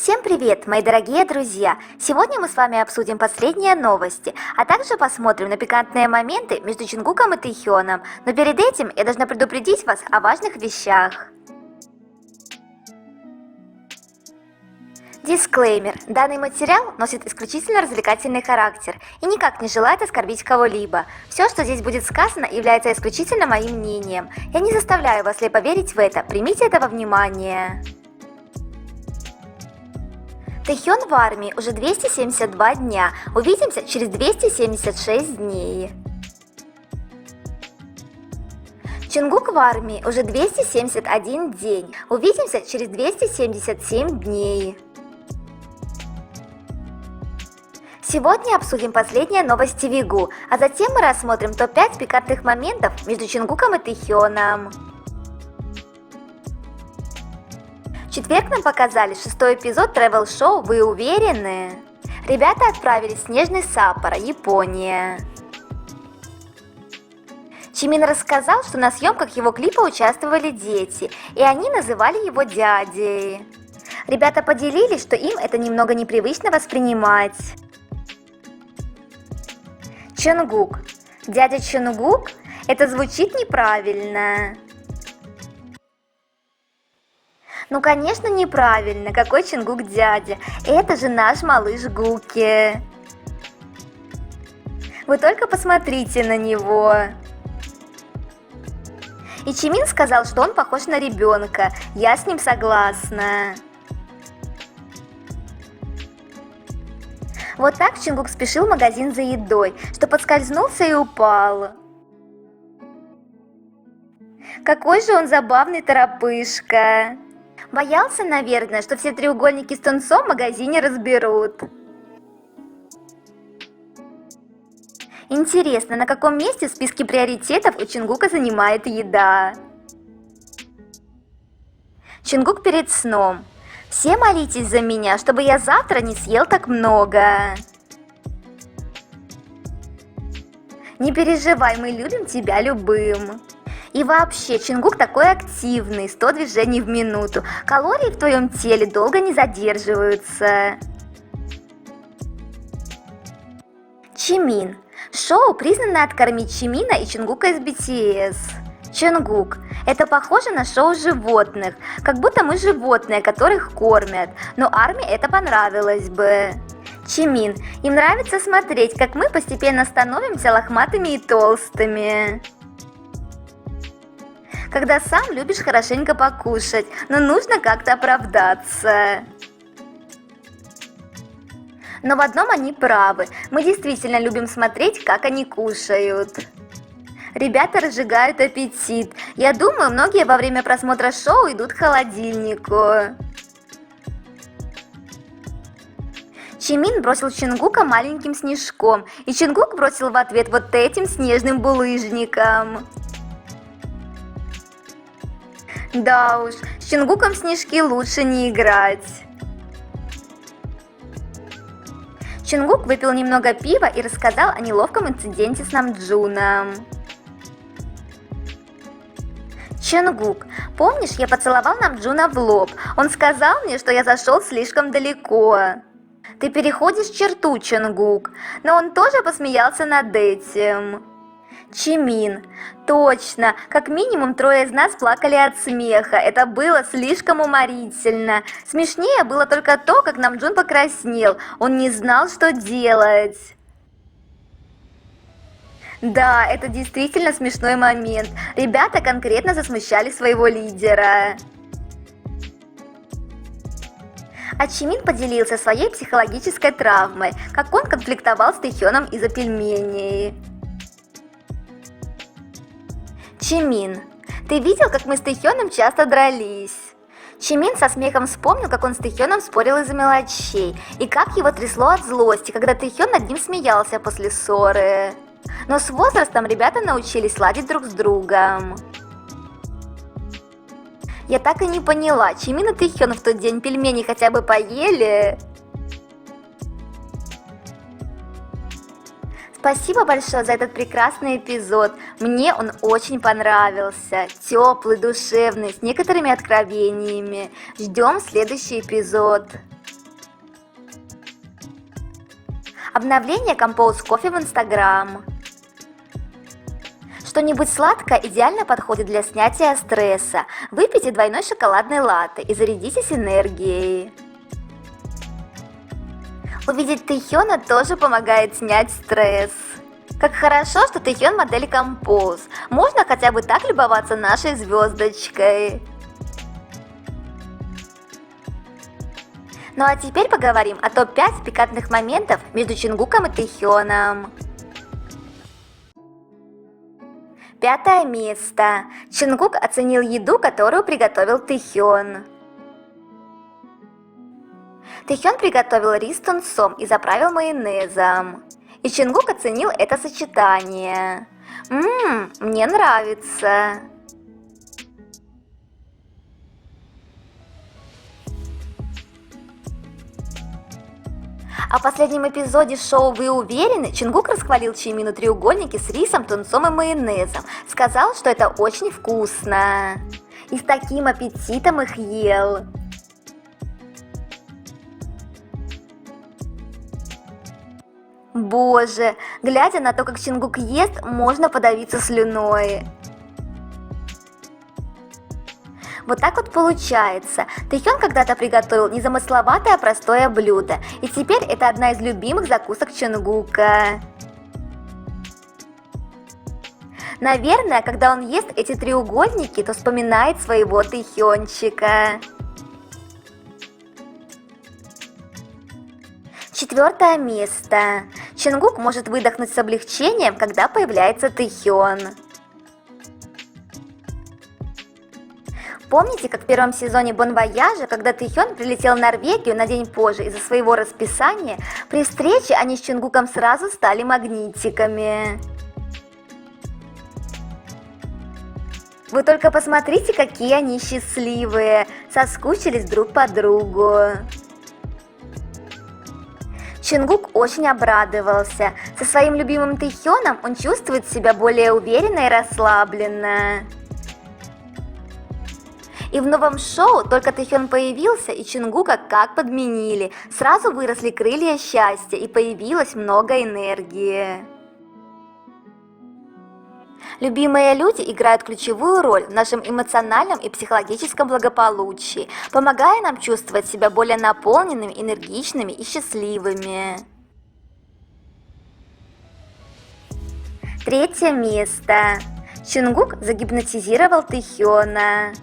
Всем привет, мои дорогие друзья! Сегодня мы с вами обсудим последние новости, а также посмотрим на пикантные моменты между Чингуком и Тэхёном. Но перед этим я должна предупредить вас о важных вещах. Дисклеймер. Данный материал носит исключительно развлекательный характер и никак не желает оскорбить кого-либо. Все, что здесь будет сказано, является исключительно моим мнением. Я не заставляю вас слепо верить в это, примите это во внимание. Тэхён в армии уже 272 дня, увидимся через 276 дней. Чингук в армии уже 271 день, увидимся через 277 дней. Сегодня обсудим последние новости Вигу, а затем мы рассмотрим топ-5 пикантных моментов между Чингуком и Тэхёном. В четверг нам показали 6-й эпизод тревел-шоу «Вы уверены?». Ребята отправились в снежный Саппоро, Япония. Чимин рассказал, что на съемках его клипа участвовали дети, и они называли его дядей. Ребята поделились, что им это немного непривычно воспринимать. Чонгук. Дядя Чонгук? Это звучит неправильно. Ну, конечно, неправильно. Какой Чингук дядя? Это же наш малыш Гуки. Вы только посмотрите на него. И Чимин сказал, что он похож на ребенка. Я с ним согласна. Вот так Чингук спешил в магазин за едой, что подскользнулся и упал. Какой же он забавный торопышка. Боялся, наверное, что все треугольники с тунцом в магазине разберут. Интересно, на каком месте в списке приоритетов у Чингука занимает еда? Чингук перед сном. Все молитесь за меня, чтобы я завтра не съел так много. Не переживай, мы любим тебя любым. И вообще, Чингук такой активный, 100 движений в минуту. Калории в твоем теле долго не задерживаются. Чимин. Шоу признано откормить Чимина и Чингука из BTS. Чонгук. Это похоже на шоу животных, как будто мы животные, которых кормят, но армии это понравилось бы. Чимин. Им нравится смотреть, как мы постепенно становимся лохматыми и толстыми. Когда сам любишь хорошенько покушать, но нужно как-то оправдаться. Но в одном они правы, мы действительно любим смотреть, как они кушают. Ребята разжигают аппетит. Я думаю, многие во время просмотра шоу идут к холодильнику. Чимин бросил Чингука маленьким снежком, и Чингук бросил в ответ вот этим снежным булыжником. Да уж, с Чингуком в снежки лучше не играть. Чингук выпил немного пива и рассказал о неловком инциденте с Намджуном. Чонгук, помнишь, я поцеловал Намджуна в лоб? Он сказал мне, что я зашел слишком далеко. Ты переходишь черту, Чонгук, но он тоже посмеялся над этим. Чимин. Точно, как минимум 3 из нас плакали от смеха, это было слишком уморительно. Смешнее было только то, как Намджун покраснел, он не знал, что делать. Да, это действительно смешной момент, ребята конкретно засмущали своего лидера. А Чимин поделился своей психологической травмой, как он конфликтовал с Тэхёном из-за пельменей. Чимин. Ты видел, как мы с Тэхёном часто дрались? Чимин со смехом вспомнил, как он с Тэхёном спорил из-за мелочей, и как его трясло от злости, когда Тэхён над ним смеялся после ссоры. Но с возрастом ребята научились ладить друг с другом. Я так и не поняла, Чимин и Тэхён в тот день пельмени хотя бы поели? Спасибо большое за этот прекрасный эпизод. Мне он очень понравился. Теплый, душевный, с некоторыми откровениями. Ждем следующий эпизод. Обновление Compose Coffee в Instagram. Что-нибудь сладкое идеально подходит для снятия стресса. Выпейте двойной шоколадный латте и зарядитесь энергией. Увидеть Тэхёна тоже помогает снять стресс. Как хорошо, что Тэхён модель Compose. Можно хотя бы так любоваться нашей звездочкой. Ну а теперь поговорим о топ-5 пикантных моментов между Чингуком и Тэхёном. 5 место. Чингук оценил еду, которую приготовил Тэхён. Тэхён приготовил рис с тунцом и заправил майонезом. И Чингук оценил это сочетание. Мне нравится. А в последнем эпизоде шоу «Вы уверены?» Чингук расхвалил Чимину треугольники с рисом, тунцом и майонезом. Сказал, что это очень вкусно. И с таким аппетитом их ел. Боже, глядя на то, как Чингук ест, можно подавиться слюной. Вот так вот получается. Тэхён когда-то приготовил незамысловатое простое блюдо, и теперь это одна из любимых закусок Чингука. Наверное, когда он ест эти треугольники, то вспоминает своего Тэхёнчика. 4 место. Чингук может выдохнуть с облегчением, когда появляется Тэхён. Помните, как в первом сезоне Бон Вояжа, когда Тэхён прилетел в Норвегию на день позже из-за своего расписания, при встрече они с Чингуком сразу стали магнитиками. Вы только посмотрите, какие они счастливые, соскучились друг по другу. Чингук очень обрадовался. Со своим любимым Тэхёном он чувствует себя более уверенно и расслабленно. И в новом шоу только Тэхён появился, и Чингука как подменили. Сразу выросли крылья счастья, и появилось много энергии. Любимые люди играют ключевую роль в нашем эмоциональном и психологическом благополучии, помогая нам чувствовать себя более наполненными, энергичными и счастливыми. 3 место. Чингук загипнотизировал Тэхёна.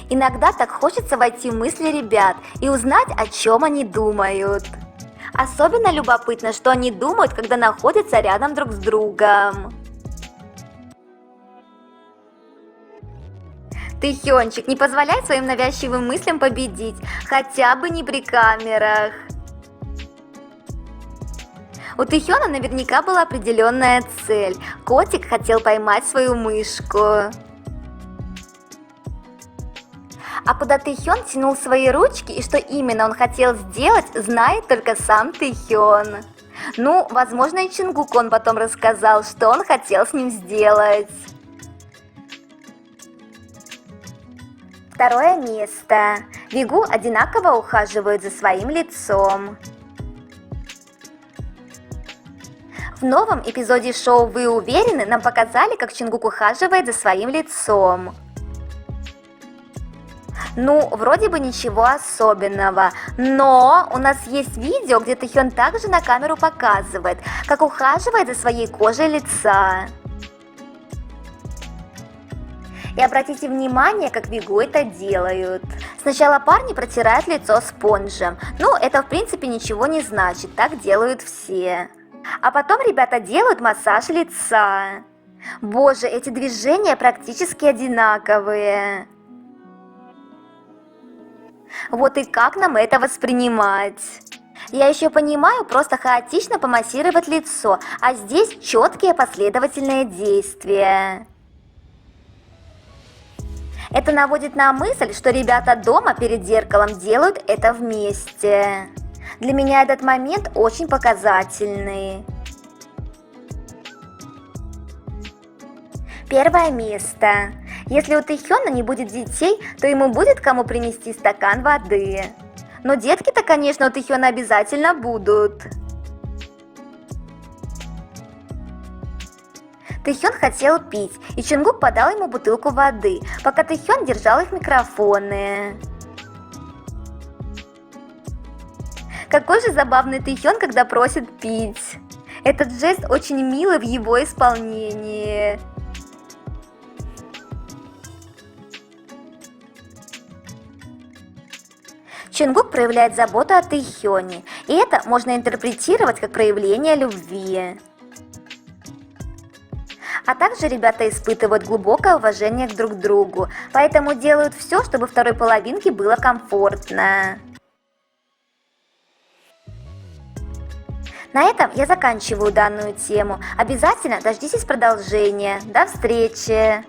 Иногда так хочется войти в мысли ребят и узнать, о чем они думают. Особенно любопытно, что они думают, когда находятся рядом друг с другом. Тэхёнчик, не позволяй своим навязчивым мыслям победить, хотя бы не при камерах. У Тэхёна наверняка была определенная цель. Котик хотел поймать свою мышку. А куда Тэхён тянул свои ручки и что именно он хотел сделать, знает только сам Тэхён. Ну, возможно, и Чингуку он потом рассказал, что он хотел с ним сделать. 2 место. Вигу одинаково ухаживают за своим лицом. В новом эпизоде шоу «Вы уверены?» нам показали, как Чингук ухаживает за своим лицом. Ну, вроде бы ничего особенного, но у нас есть видео, где Тэхён также на камеру показывает, как ухаживает за своей кожей лица. И обратите внимание, как Вигу это делают. Сначала парни протирают лицо спонжем, ну это в принципе ничего не значит, так делают все. А потом ребята делают массаж лица. Боже, эти движения практически одинаковые. Вот и как нам это воспринимать? Я еще понимаю просто хаотично помассировать лицо, а здесь четкие последовательные действия. Это наводит на мысль, что ребята дома перед зеркалом делают это вместе. Для меня этот момент очень показательный. 1 место. Если у Тэхёна не будет детей, то ему будет кому принести стакан воды. Но детки-то, конечно, у Тэхёна обязательно будут. Тэхён хотел пить, и Чонгук подал ему бутылку воды, пока Тэхён держал их микрофоны. Какой же забавный Тэхён, когда просит пить. Этот жест очень милый в его исполнении. Чонгук проявляет заботу о Тэхёне, и это можно интерпретировать как проявление любви. А также ребята испытывают глубокое уважение друг к другу, поэтому делают все, чтобы второй половинке было комфортно. На этом я заканчиваю данную тему. Обязательно дождитесь продолжения. До встречи!